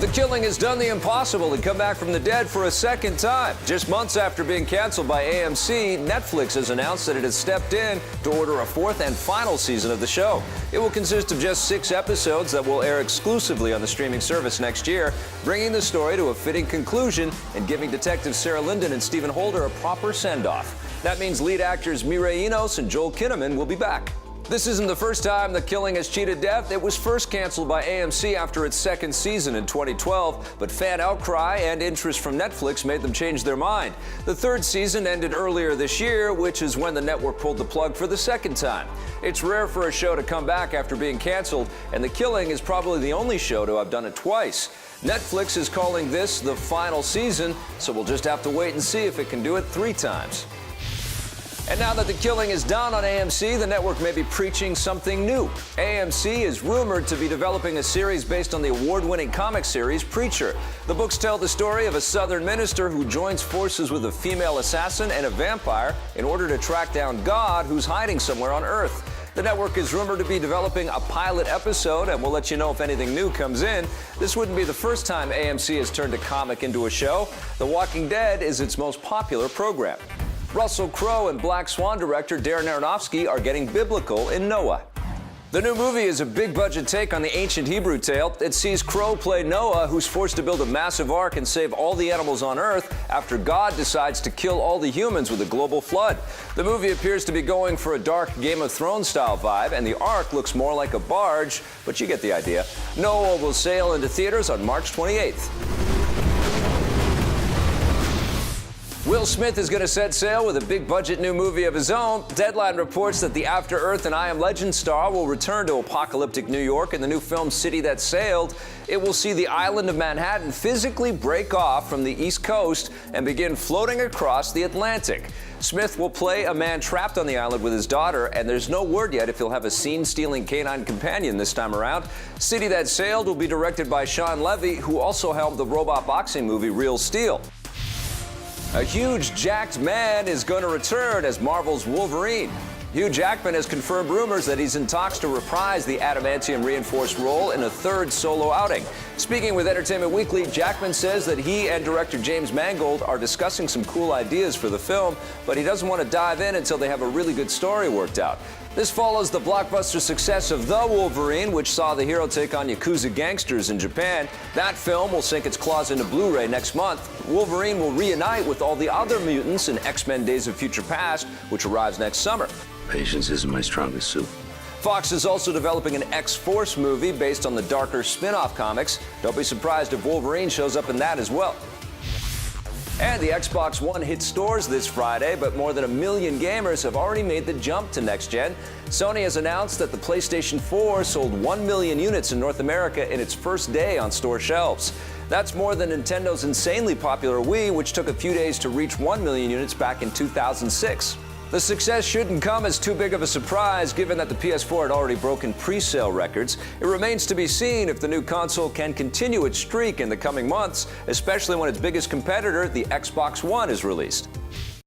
The Killing has done the impossible and come back from the dead for a second time. Just months after being canceled by AMC, Netflix has announced that it has stepped in to order a fourth and final season of the show. It will consist of just 6 episodes that will air exclusively on the streaming service next year, bringing the story to a fitting conclusion and giving detectives Sarah Linden and Stephen Holder a proper send-off. That means lead actors Mireille Enos and Joel Kinnaman will be back. This isn't the first time The Killing has cheated death. It was first canceled by AMC after its second season in 2012, but fan outcry and interest from Netflix made them change their mind. The third season ended earlier this year, which is when the network pulled the plug for the second time. It's rare for a show to come back after being canceled, and The Killing is probably the only show to have done it twice. Netflix is calling this the final season, so we'll just have to wait and see if it can do it 3 times. And now that The Killing is done on AMC, the network may be preaching something new. AMC is rumored to be developing a series based on the award-winning comic series Preacher. The books tell the story of a Southern minister who joins forces with a female assassin and a vampire in order to track down God, who's hiding somewhere on Earth. The network is rumored to be developing a pilot episode, and we'll let you know if anything new comes in. This wouldn't be the first time AMC has turned a comic into a show. The Walking Dead is its most popular program. Russell Crowe and Black Swan director Darren Aronofsky are getting biblical in Noah. The new movie is a big-budget take on the ancient Hebrew tale. It sees Crowe play Noah, who's forced to build a massive ark and save all the animals on Earth after God decides to kill all the humans with a global flood. The movie appears to be going for a dark Game of Thrones style vibe, and the ark looks more like a barge, but you get the idea. Noah will sail into theaters on March 28th. Will Smith is going to set sail with a big-budget new movie of his own. Deadline reports that the After Earth and I Am Legend star will return to apocalyptic New York in the new film City That Sailed. It will see the island of Manhattan physically break off from the East Coast and begin floating across the Atlantic. Smith will play a man trapped on the island with his daughter, and there's no word yet if he'll have a scene-stealing canine companion this time around. City That Sailed will be directed by Sean Levy, who also helmed the robot boxing movie Real Steel. A huge jacked man is going to return as Marvel's Wolverine. Hugh Jackman has confirmed rumors that he's in talks to reprise the adamantium-reinforced role in a third solo outing. Speaking with Entertainment Weekly, Jackman says that he and director James Mangold are discussing some cool ideas for the film, but he doesn't want to dive in until they have a really good story worked out. This follows the blockbuster success of The Wolverine, which saw the hero take on Yakuza gangsters in Japan. That film will sink its claws into Blu-ray next month. Wolverine will reunite with all the other mutants in X-Men Days of Future Past, which arrives next summer. Patience isn't my strongest suit. Fox is also developing an X-Force movie based on the darker spin-off comics. Don't be surprised if Wolverine shows up in that as well. And the Xbox One hit stores this Friday, but more than 1 million gamers have already made the jump to next-gen. Sony has announced that the PlayStation 4 sold 1 million units in North America in its first day on store shelves. That's more than Nintendo's insanely popular Wii, which took a few days to reach 1 million units back in 2006. The success shouldn't come as too big of a surprise, given that the PS4 had already broken pre-sale records. It remains to be seen if the new console can continue its streak in the coming months, especially when its biggest competitor, the Xbox One, is released.